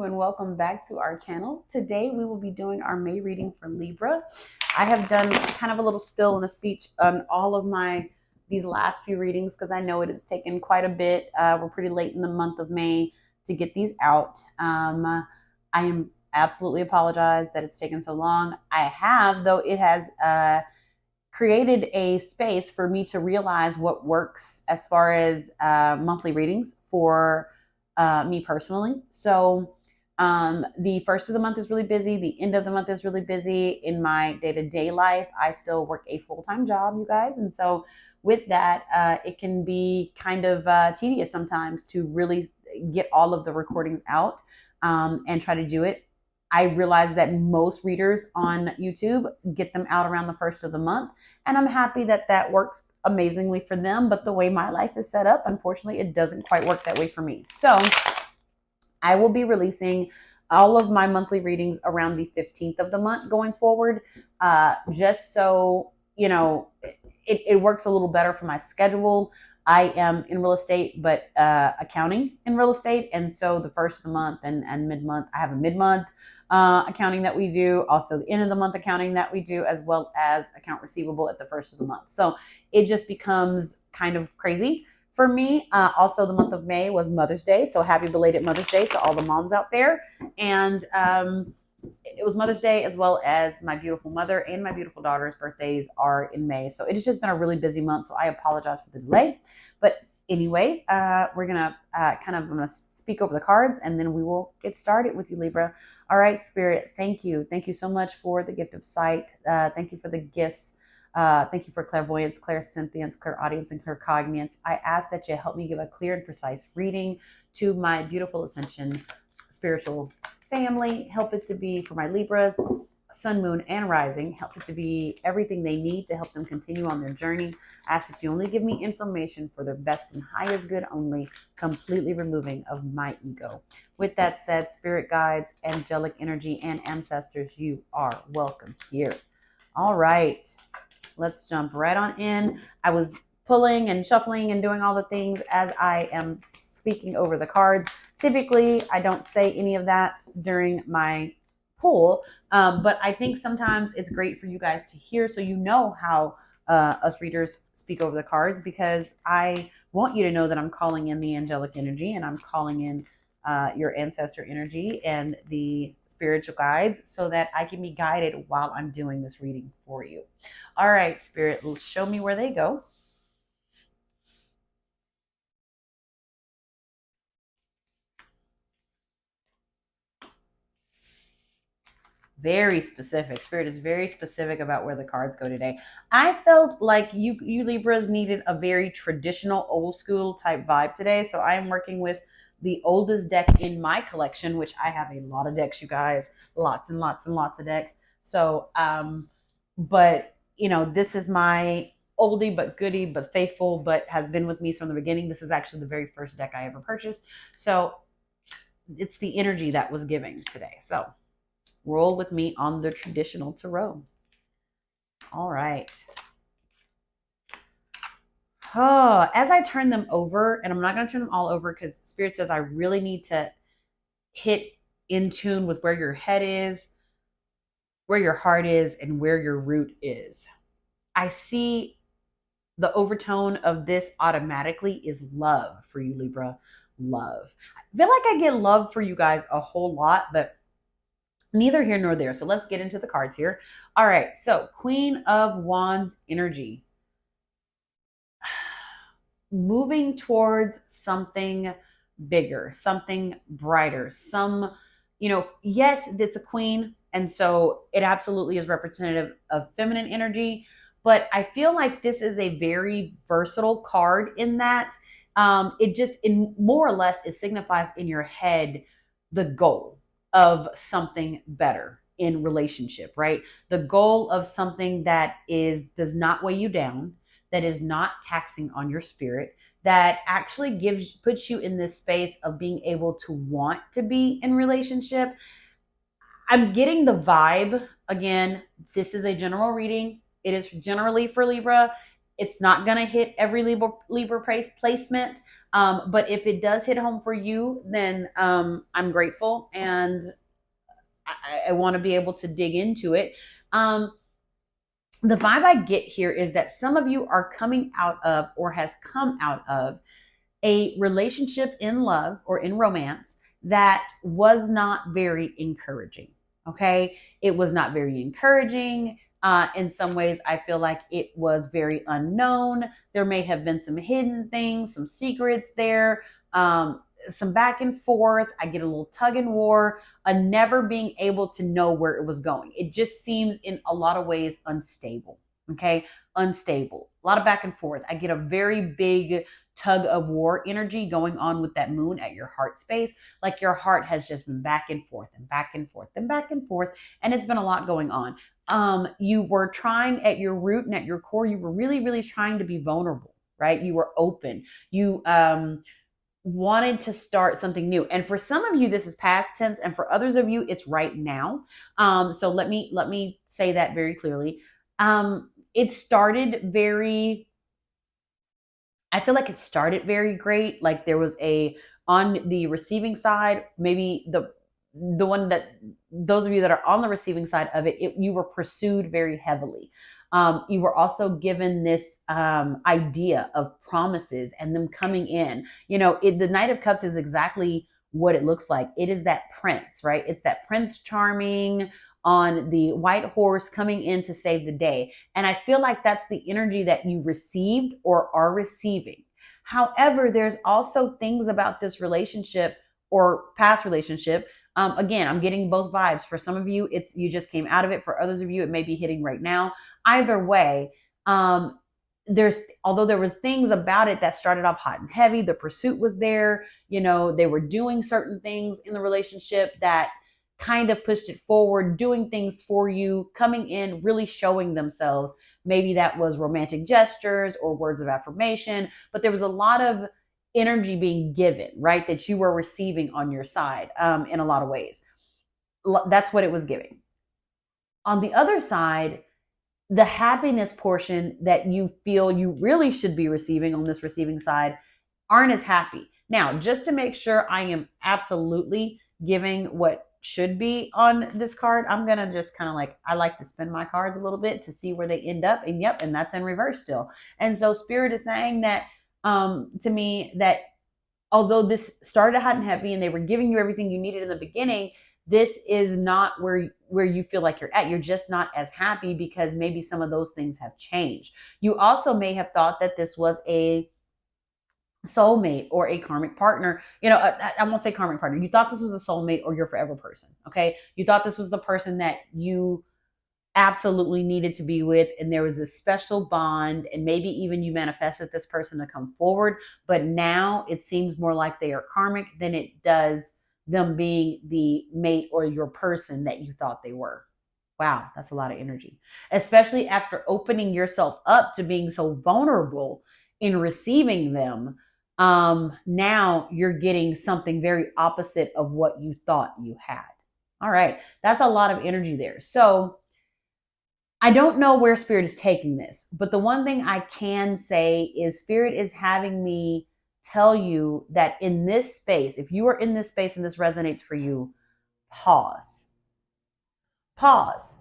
you and welcome back to our channel. Today we will be doing our May reading for Libra. I have done kind of a little spill and a speech on all of these last few readings because I know it has taken quite a bit. We're pretty late in the month of May to get these out. I am absolutely apologize that it's taken so long. I have, though it has created a space for me to realize what works as far as monthly readings for me personally. So the first of the month is really busy. The end of the month is really busy. In my day-to-day life, I still work a full-time job, you guys. And so with that, it can be kind of tedious sometimes to really get all of the recordings out and try to do it. I realize that most readers on YouTube get them out around the first of the month, and I'm happy that that works amazingly for them. But the way my life is set up, unfortunately, it doesn't quite work that way for me. So I will be releasing all of my monthly readings around the 15th of the month going forward, just so, you know, it works a little better for my schedule. I am in real estate, but accounting in real estate. And so the first of the month and mid-month, I have a mid-month accounting that we do, also the end of the month accounting that we do, as well as account receivable at the first of the month. So it just becomes kind of crazy for me. Also, the month of May was Mother's Day. So happy belated Mother's Day to all the moms out there. And it was Mother's Day, as well as my beautiful mother and my beautiful daughter's birthdays are in May. So it has just been a really busy month. So I apologize for the delay. But anyway, we're going to I'm going to speak over the cards, and then we will get started with you, Libra. All right, Spirit, thank you. Thank you so much for the gift of sight. Thank you for the gifts. Thank you for clairvoyance, clairsentience, clairaudience, and claircognizance. I ask that you help me give a clear and precise reading to my beautiful Ascension spiritual family. Help it to be for my Libras, sun, moon, and rising. Help it to be everything they need to help them continue on their journey. Ask that you only give me information for their best and highest good only, completely removing of my ego. With that said, spirit guides, angelic energy, and ancestors, you are welcome here. All right, let's jump right on in. I was pulling and shuffling and doing all the things as I am speaking over the cards. Typically, I don't say any of that during my pull, but I think sometimes it's great for you guys to hear so you know how us readers speak over the cards, because I want you to know that I'm calling in the angelic energy and I'm calling in your ancestor energy and the spiritual guides so that I can be guided while I'm doing this reading for you. All right, Spirit, show me where they go. Very specific. Spirit is very specific about where the cards go today. I felt like you Libras needed a very traditional, old school type vibe today. So I am working with the oldest deck in my collection, which I have a lot of decks, you guys, lots and lots and lots of decks. So, but you know, this is my oldie but goodie but faithful, but has been with me from the beginning. This is actually the very first deck I ever purchased. So it's the energy that was giving today. So roll with me on the traditional tarot. All right. Oh, as I turn them over, and I'm not going to turn them all over because Spirit says I really need to hit in tune with where your head is, where your heart is, and where your root is. I see the overtone of this automatically is love for you, Libra. Love. I feel like I get love for you guys a whole lot, but neither here nor there. So let's get into the cards here. All right. So Queen of Wands energy. Moving towards something bigger, something brighter, yes, it's a queen. And so it absolutely is representative of feminine energy. But I feel like this is a very versatile card in that it more or less, it signifies in your head the goal of something better in relationship, right? The goal of something that does not weigh you down, that is not taxing on your spirit, that actually puts you in this space of being able to want to be in relationship. I'm getting the vibe. Again, this is a general reading. It is generally for Libra. It's not going to hit every Libra placement, But if it does hit home for you, then I'm grateful, and I want to be able to dig into it. Um, the vibe I get here is that some of you are coming out of or has come out of a relationship in love or in romance that was not very encouraging. Okay. It was not very encouraging. In some ways, I feel like it was very unknown. There may have been some hidden things, some secrets there, some back and forth. I get a little tug and war, a never being able to know where it was going. It just seems in a lot of ways unstable. Okay. Unstable, a lot of back and forth. I get a very big tug of war energy going on with that moon at your heart space. Like your heart has just been back and forth and back and forth and back and forth. And it's been a lot going on. You were trying at your root and at your core, you were really, really trying to be vulnerable, right? You were open. You, wanted to start something new. And for some of you, this is past tense, and for others of you, it's right now. So let me say that very clearly. It started very, I feel like it started very great. Like there was a, on the receiving side, maybe the one that, those of you that are on the receiving side of it, you were pursued very heavily. You were also given this idea of promises and them coming in. You know, the Knight of Cups is exactly what it looks like. It is that prince, right? It's that Prince Charming on the white horse coming in to save the day. And I feel like that's the energy that you received or are receiving. However, there's also things about this relationship or past relationship. Again, I'm getting both vibes. For some of you, it's you just came out of it. For others of you, it may be hitting right now. Either way, there's, although there was things about it that started off hot and heavy, the pursuit was there. You know, they were doing certain things in the relationship that kind of pushed it forward, doing things for you, coming in, really showing themselves. Maybe that was romantic gestures or words of affirmation, but there was a lot of energy being given, right? That you were receiving on your side in a lot of ways. That's what it was giving. On the other side, the happiness portion that you feel you really should be receiving on this receiving side aren't as happy. Now, just to make sure I am absolutely giving what should be on this card, I'm going to just kind of like, I like to spin my cards a little bit to see where they end up. And yep, and that's in reverse still. And so Spirit is saying that to me, that although this started hot and heavy and they were giving you everything you needed in the beginning, this is not where you feel like you're at. You're just not as happy because maybe some of those things have changed. You also may have thought that this was a soulmate or a karmic partner. You know, I won't say karmic partner. You thought this was a soulmate or your forever person. Okay. You thought this was the person that you absolutely needed to be with, and there was a special bond, and maybe even you manifested this person to come forward, but now it seems more like they are karmic than it does them being the mate or your person that you thought they were. Wow, that's a lot of energy, especially after opening yourself up to being so vulnerable in receiving them. Now you're getting something very opposite of what you thought you had. All right, that's a lot of energy there. So I don't know where Spirit is taking this, but the one thing I can say is Spirit is having me tell you that in this space, if you are in this space and this resonates for you, pause. Pause.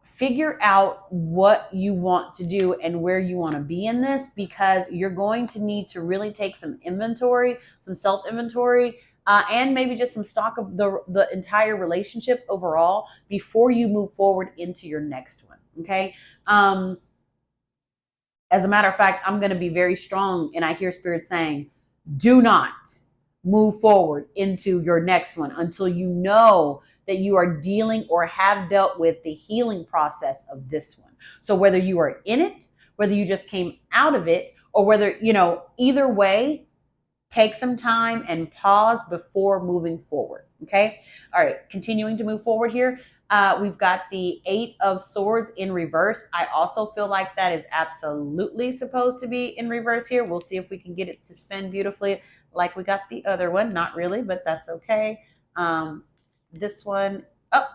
Figure out what you want to do and where you want to be in this, because you're going to need to really take some inventory, some self-inventory, and maybe just some stock of the entire relationship overall before you move forward into your next one. Okay. As a matter of fact, I'm going to be very strong, and I hear Spirit saying, do not move forward into your next one until you know that you are dealing or have dealt with the healing process of this one. So whether you are in it, whether you just came out of it, or whether, you know, either way, take some time and pause before moving forward. Okay. All right. Continuing to move forward here. We've got the 8 of Swords in reverse. I also feel like that is absolutely supposed to be in reverse here. We'll see if we can get it to spin beautifully like we got the other one. Not really, but that's okay. This one, oh,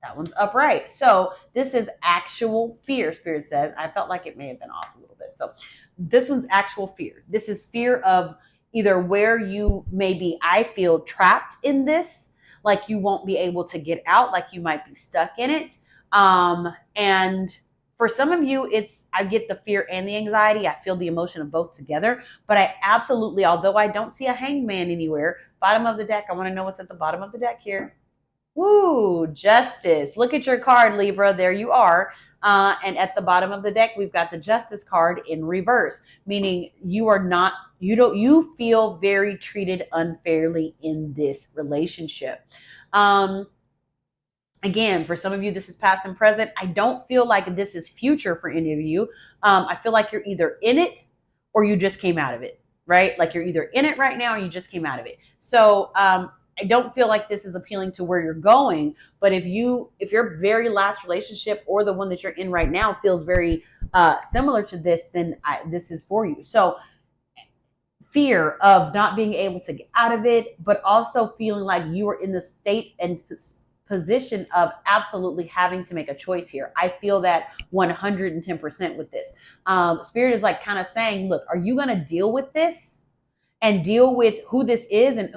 that one's upright. So this is actual fear, Spirit says. I felt like it may have been off a little bit. So this one's actual fear. This is fear of either where you maybe, I feel trapped in this, like you won't be able to get out, like you might be stuck in it. And for some of you, I get the fear and the anxiety. I feel the emotion of both together. But I absolutely, although I don't see a hanged man anywhere, bottom of the deck, I want to know what's at the bottom of the deck here. Woo, justice. Look at your card, Libra. There you are. And at the bottom of the deck, we've got the justice card in reverse, meaning you feel very treated unfairly in this relationship. Again, for some of you, this is past and present. I don't feel like this is future for any of you. I feel like you're either in it or you just came out of it, right? Like you're either in it right now or you just came out of it. So I don't feel like this is appealing to where you're going. But if your very last relationship or the one that you're in right now feels very similar to this, then this is for you. So fear of not being able to get out of it, but also feeling like you are in the state and position of absolutely having to make a choice here. I feel that 110% with this. Spirit is like kind of saying, look, are you going to deal with this and deal with who this is? And,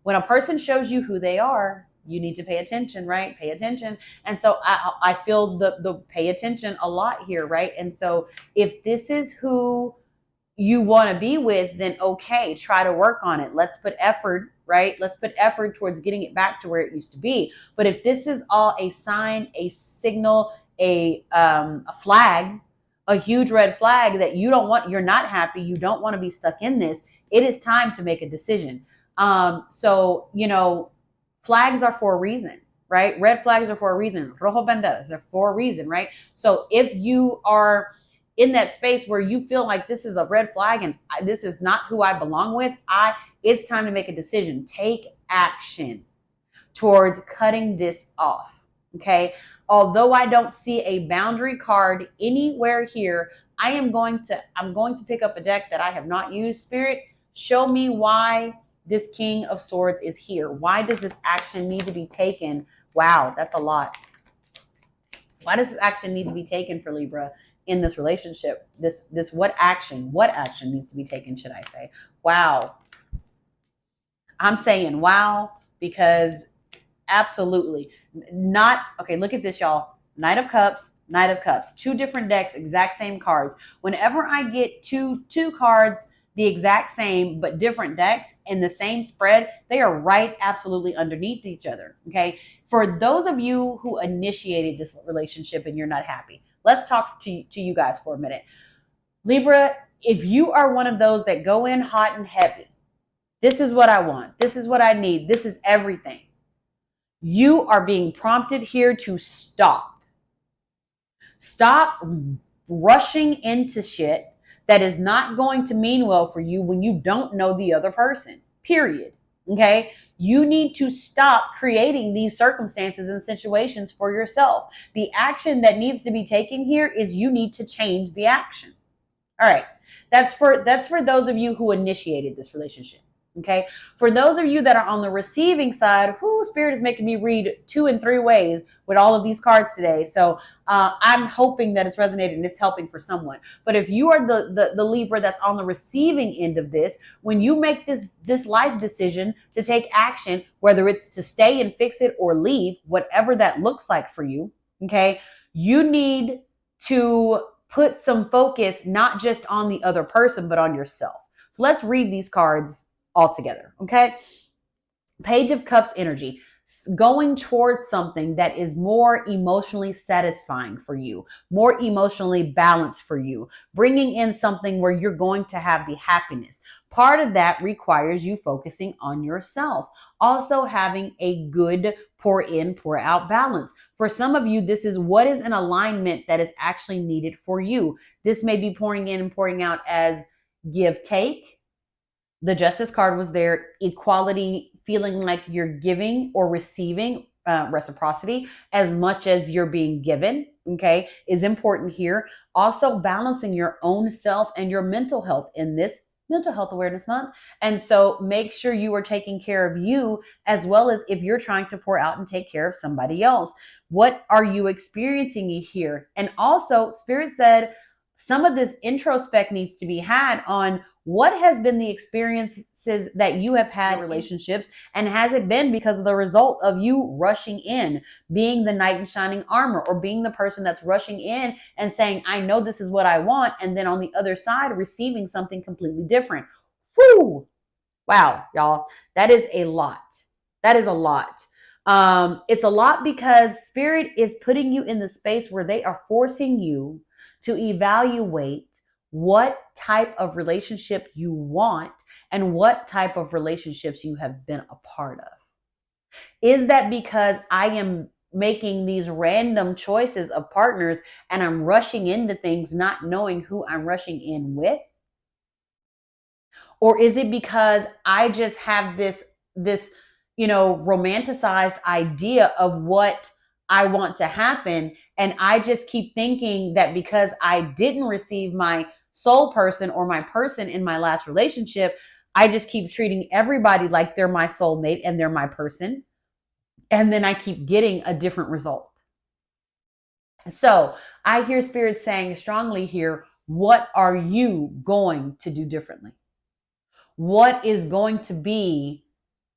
when a person shows you who they are, you need to pay attention, right? Pay attention. And so I feel the pay attention a lot here, right? And so if this is who you want to be with, then okay, try to work on it. Let's put effort, right? Let's put effort towards getting it back to where it used to be. But if this is all a sign, a signal, a flag, a huge red flag that you're not happy, you don't want to be stuck in this, it is time to make a decision. So, flags are for a reason, right? Red flags are for a reason. Rojo banderas are for a reason, right? So if you are in that space where you feel like this is a red flag and this is not who I belong with, it's time to make a decision. Take action towards cutting this off. Okay. Although I don't see a boundary card anywhere here, I'm going to pick up a deck that I have not used. Spirit, show me why this King of Swords is here. Why does this action need to be taken? Wow, that's a lot. Why does this action need to be taken for Libra in this relationship? What action needs to be taken, should I say? Wow. I'm saying wow because absolutely not. Okay, look at this, y'all. Knight of Cups, Knight of Cups. Two different decks, exact same cards. Whenever I get two cards the exact same but different decks in the same spread, they are right absolutely underneath each other. Okay. For those of you who initiated this relationship and you're not happy, let's talk to you guys for a minute. Libra, if you are one of those that go in hot and heavy, this is what I want, this is what I need, this is everything, you are being prompted here to stop rushing into shit that is not going to mean well for you when you don't know the other person, period. Okay. You need to stop creating these circumstances and situations for yourself. The action that needs to be taken here is you need to change the action. All right. That's for those of you who initiated this relationship. Okay. For those of you that are on the receiving side, Spirit is making me read 2 and 3 ways with all of these cards today. So I'm hoping that it's resonated and it's helping for someone. But if you are the Libra that's on the receiving end of this, when you make this life decision to take action, whether it's to stay and fix it or leave, whatever that looks like for you, okay, you need to put some focus not just on the other person, but on yourself. So let's read these cards all together. Okay. Page of Cups energy, going towards something that is more emotionally satisfying for you, more emotionally balanced for you, bringing in something where you're going to have the happiness. Part of that requires you focusing on yourself. Also having a good pour in, pour out balance. For some of you, this is what is an alignment that is actually needed for you. This may be pouring in and pouring out as give, take. The Justice card was there. Equality, feeling like you're giving or receiving reciprocity as much as you're being given, okay, is important here. Also balancing your own self and your mental health in this Mental Health Awareness Month. And so make sure you are taking care of you as well as if you're trying to pour out and take care of somebody else. What are you experiencing here? And also, Spirit said, some of this introspect needs to be had on what has been the experiences that you have had in relationships, and has it been because of the result of you rushing in, being the knight in shining armor, or being the person that's rushing in and saying, I know this is what I want, and then on the other side receiving something completely different. Whoo! Wow, y'all, that is a lot. That is a lot. It's a lot because Spirit is putting you in the space where they are forcing you to evaluate what type of relationship you want and what type of relationships you have been a part of. Is that because I am making these random choices of partners and I'm rushing into things not knowing who I'm rushing in with? Or is it because I just have this romanticized idea of what I want to happen, and I just keep thinking that because I didn't receive my soul person or my person in my last relationship, I just keep treating everybody like they're my soulmate and they're my person, and then I keep getting a different result. So I hear Spirit saying strongly here, what are you going to do differently? What is going to be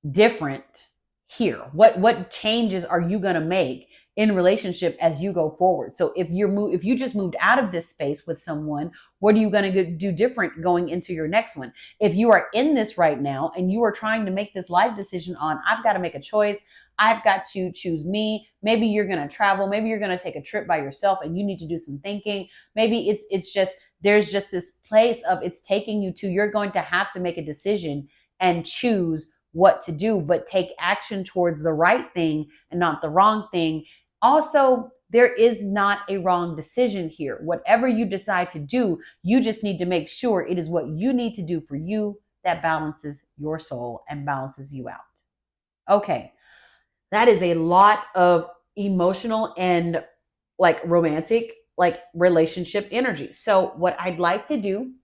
different here? What changes are you going to make in relationship as you go forward? So if you just moved out of this space with someone, what are you going to do different going into your next one? If you are in this right now and you are trying to make this life decision on, I've got to make a choice, I've got to choose me. Maybe you're going to travel. Maybe you're going to take a trip by yourself and you need to do some thinking. Maybe it's just, there's just this place of it's taking you to, you're going to have to make a decision and choose what to do, but take action towards the right thing and not the wrong thing. Also, there is not a wrong decision here. Whatever you decide to do, you just need to make sure it is what you need to do for you that balances your soul and balances you out. Okay. That is a lot of emotional and like romantic, like relationship energy. So what I'd like to do,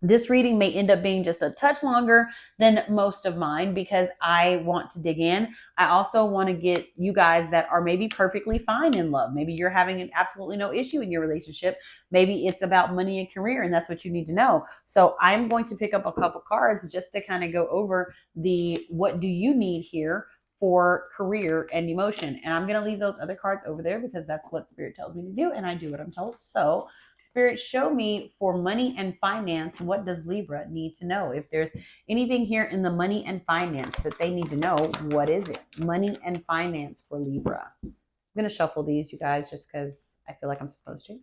this reading may end up being just a touch longer than most of mine because I want to dig in. I also want to get you guys that are maybe perfectly fine in love. Maybe you're having absolutely no issue in your relationship. Maybe it's about money and career, and that's what you need to know. So I'm going to pick up a couple cards just to kind of go over the what do you need here for career and emotion. And I'm going to leave those other cards over there because that's what Spirit tells me to do, and I do what I'm told. So Spirit, show me for money and finance, what does Libra need to know? If there's anything here in the money and finance that they need to know, what is it? Money and finance for Libra. I'm going to shuffle these, you guys, just because I feel like I'm supposed to.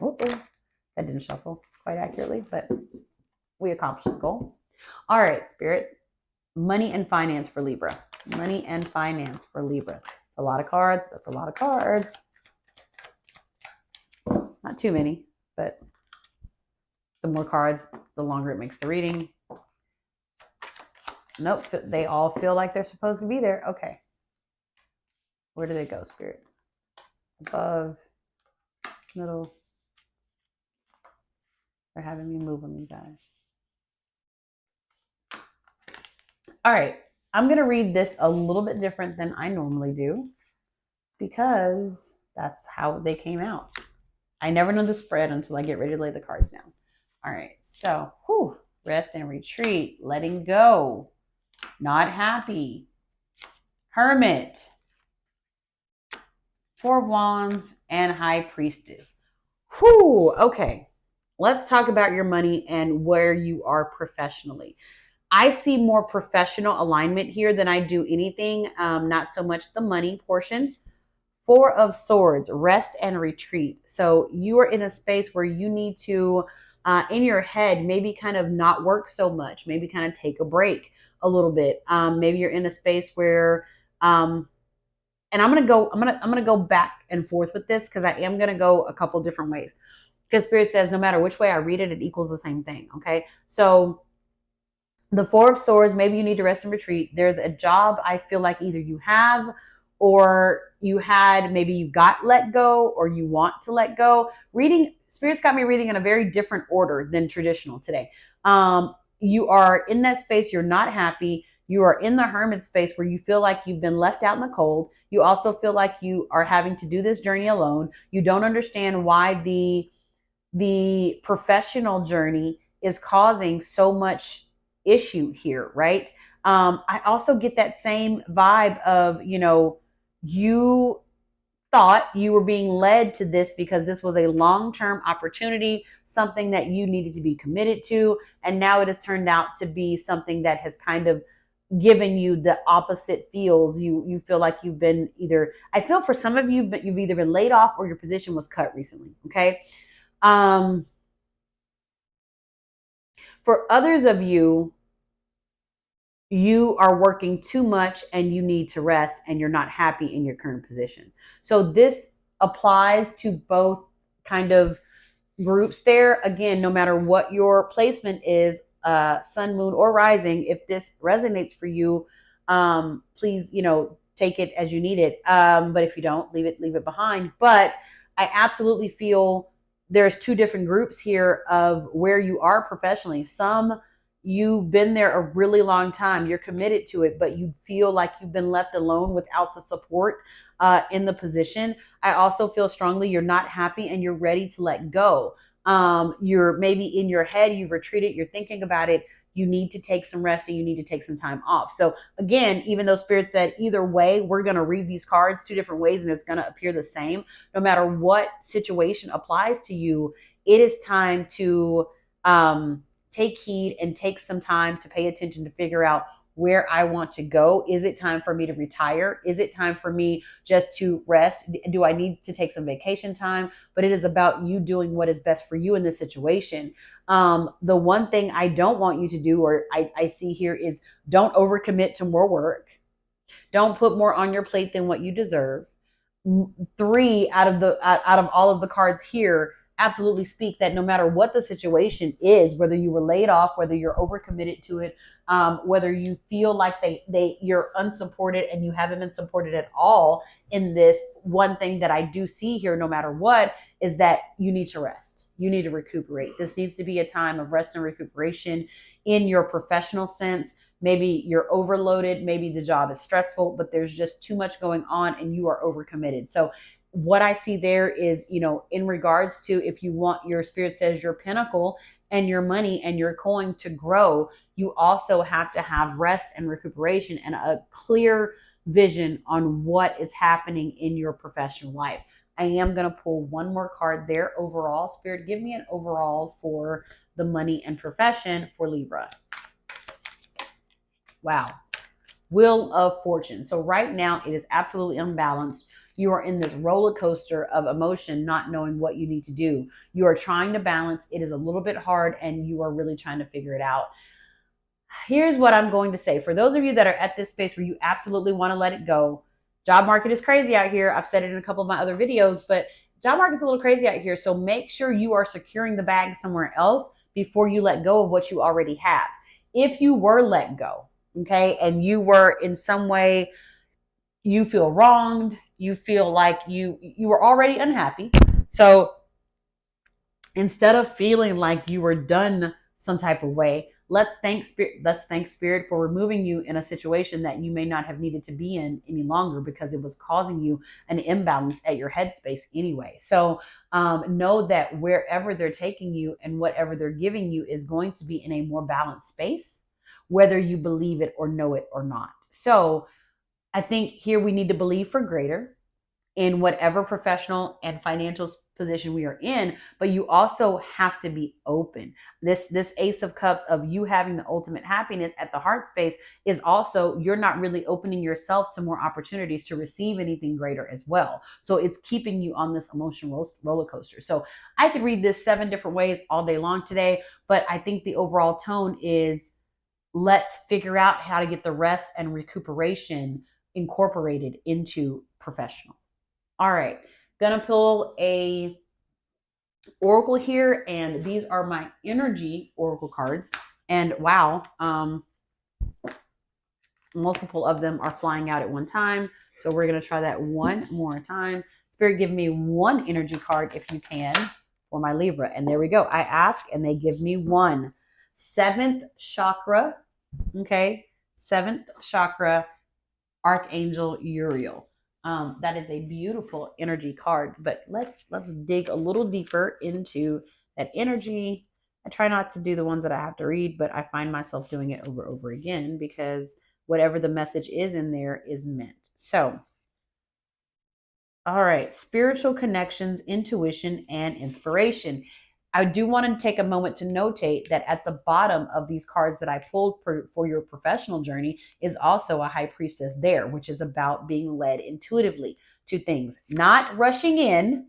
Oh, that didn't shuffle quite accurately, but we accomplished the goal. All right, Spirit. Money and finance for Libra. Money and finance for Libra. A lot of cards. That's a lot of cards. Not too many, but the more cards, the longer it makes the reading. Nope, they all feel like they're supposed to be there. Okay. Where do they go, Spirit? Above, middle. They're having me move them, you guys. All right. I'm going to read this a little bit different than I normally do because that's how they came out. I never know the spread until I get ready to lay the cards down. All right. So, rest and retreat, letting go, not happy, Hermit, Four of Wands, and High Priestess. Okay. Let's talk about your money and where you are professionally. I see more professional alignment here than I do anything, not so much the money portion. Four of Swords, rest and retreat. So you are in a space where you need to, in your head, maybe kind of not work so much, maybe kind of take a break a little bit. Maybe you're in a space where, and I'm gonna go back and forth with this because I am gonna go a couple different ways. Because Spirit says no matter which way I read it, it equals the same thing. Okay, so the Four of Swords, maybe you need to rest and retreat. There's a job I feel like either you have or you had, maybe you got let go or you want to let go. Spirit's got me reading in a very different order than traditional today. You are in that space, you're not happy. You are in the hermit space where you feel like you've been left out in the cold. You also feel like you are having to do this journey alone. You don't understand why the professional journey is causing so much issue here, right? I also get that same vibe of, you thought you were being led to this because this was a long-term opportunity, something that you needed to be committed to, and now it has turned out to be something that has kind of given you the opposite feels. You feel like you've been either, I feel for some of you, but you've either been laid off or your position was cut recently. Okay. um for others of you, you are working too much and you need to rest and you're not happy in your current position. So this applies to both kind of groups there. Again, no matter what your placement is, sun, moon, or rising, if this resonates for you, please, take it as you need it. But if you don't, leave it behind. But I absolutely feel there's two different groups here of where you are professionally. Some, you've been there a really long time, you're committed to it, but you feel like you've been left alone without the support in the position. I also feel strongly you're not happy and you're ready to let go. You're maybe in your head, you've retreated, you're thinking about it. You need to take some rest and you need to take some time off. So again, even though Spirit said either way, we're going to read these cards two different ways and it's going to appear the same. No matter what situation applies to you, it is time to take heed and take some time to pay attention to figure out where I want to go. Is it time for me to retire? Is it time for me just to rest? Do I need to take some vacation time? But it is about you doing what is best for you in this situation. The one thing I don't want you to do, or I see here, is don't overcommit to more work. Don't put more on your plate than what you deserve. Three out of all of the cards here absolutely speak that no matter what the situation is, whether you were laid off, whether you're overcommitted to it, whether you feel like you're unsupported and you haven't been supported at all in this, one thing that I do see here, no matter what, is that you need to rest. You need to recuperate. This needs to be a time of rest and recuperation in your professional sense. Maybe you're overloaded. Maybe the job is stressful, but there's just too much going on and you are overcommitted. So what I see there is, in regards to, if you want, your spirit says your pinnacle and your money and your coin to grow, you also have to have rest and recuperation and a clear vision on what is happening in your professional life. I am going to pull one more card there. Overall, Spirit, give me an overall for the money and profession for Libra. Wow. Wheel of Fortune. So right now it is absolutely unbalanced. You are in this roller coaster of emotion, not knowing what you need to do. You are trying to balance. It is a little bit hard and you are really trying to figure it out. Here's what I'm going to say. For those of you that are at this space where you absolutely want to let it go, job market is crazy out here. I've said it in a couple of my other videos, but job market's a little crazy out here. So make sure you are securing the bag somewhere else before you let go of what you already have. If you were let go, okay, and you were in some way, you feel wronged, you feel like you were already unhappy. So instead of feeling like you were done some type of way, let's thank Spirit for removing you in a situation that you may not have needed to be in any longer because it was causing you an imbalance at your headspace anyway. So know that wherever they're taking you and whatever they're giving you is going to be in a more balanced space, whether you believe it or know it or not. So I think here we need to believe for greater in whatever professional and financial position we are in, but you also have to be open. This Ace of Cups of you having the ultimate happiness at the heart space is also, you're not really opening yourself to more opportunities to receive anything greater as well. So it's keeping you on this emotional roller coaster. So I could read this 7 different ways all day long today, but I think the overall tone is, let's figure out how to get the rest and recuperation incorporated into professional. All right, gonna pull a oracle here, and these are my energy oracle cards. And wow, multiple of them are flying out at one time. So we're gonna try that one more time. Spirit, give me one energy card if you can for my Libra. And there we go. I ask and they give me one. 7th chakra. Okay. 7th chakra, Archangel Uriel. That is a beautiful energy card, but let's dig a little deeper into that energy. I try not to do the ones that I have to read, but I find myself doing it over and over again because whatever the message is in there is meant. So, all right, spiritual connections, intuition, and inspiration. I do want to take a moment to notate that at the bottom of these cards that I pulled for your professional journey is also a high priestess there, which is about being led intuitively to things, not rushing in,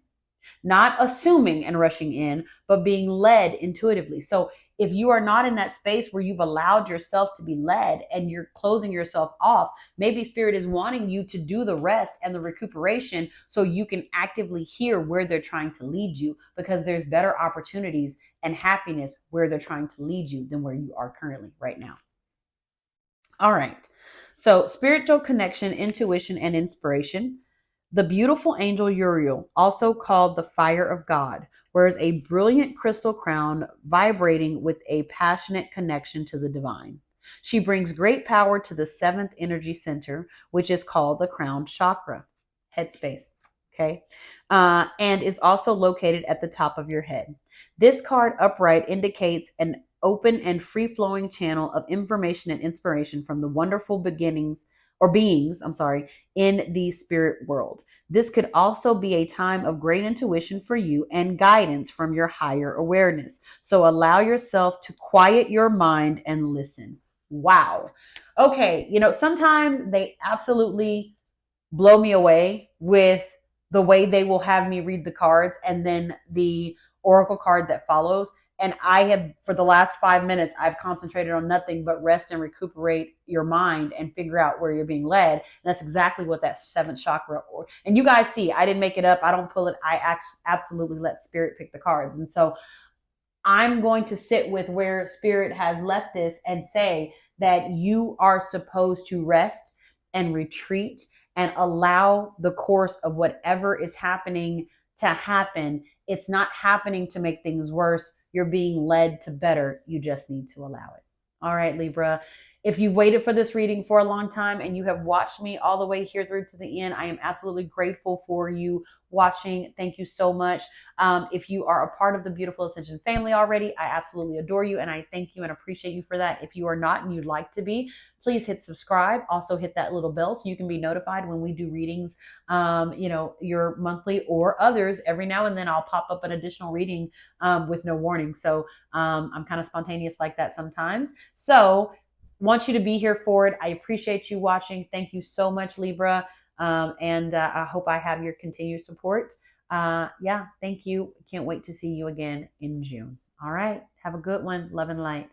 not assuming and rushing in, but being led intuitively. So if you are not in that space where you've allowed yourself to be led and you're closing yourself off, maybe spirit is wanting you to do the rest and the recuperation so you can actively hear where they're trying to lead you, because there's better opportunities and happiness where they're trying to lead you than where you are currently right now. All right. So spiritual connection, intuition, and inspiration. The beautiful angel Uriel, also called the fire of God, wears a brilliant crystal crown vibrating with a passionate connection to the divine. She brings great power to the 7th energy center, which is called the crown chakra, headspace. Okay. And is also located at the top of your head. This card upright indicates an open and free flowing channel of information and inspiration from the wonderful beings, in the spirit world. This could also be a time of great intuition for you and guidance from your higher awareness. So allow yourself to quiet your mind and listen. Wow. Okay. Sometimes they absolutely blow me away with the way they will have me read the cards and then the oracle card that follows. And I have, for the last 5 minutes, I've concentrated on nothing but rest and recuperate your mind and figure out where you're being led. And that's exactly what that 7th chakra, and you guys see, I didn't make it up. I don't pull it. I absolutely let spirit pick the cards. And so I'm going to sit with where spirit has left this and say that you are supposed to rest and retreat and allow the course of whatever is happening to happen. It's not happening to make things worse. You're being led to better. You just need to allow it. All right, Libra. If you've waited for this reading for a long time and you have watched me all the way here through to the end, I am absolutely grateful for you watching. Thank you so much. If you are a part of the Beautiful Ascension family already, I absolutely adore you and I thank you and appreciate you for that. If you are not and you'd like to be, please hit subscribe. Also hit that little bell so you can be notified when we do readings, your monthly or others. Every now and then I'll pop up an additional reading with no warning. So I'm kind of spontaneous like that sometimes. So want you to be here for it. I appreciate you watching. Thank you so much, Libra. And I hope I have your continued support. Thank you. Can't wait to see you again in June. All right. Have a good one. Love and light.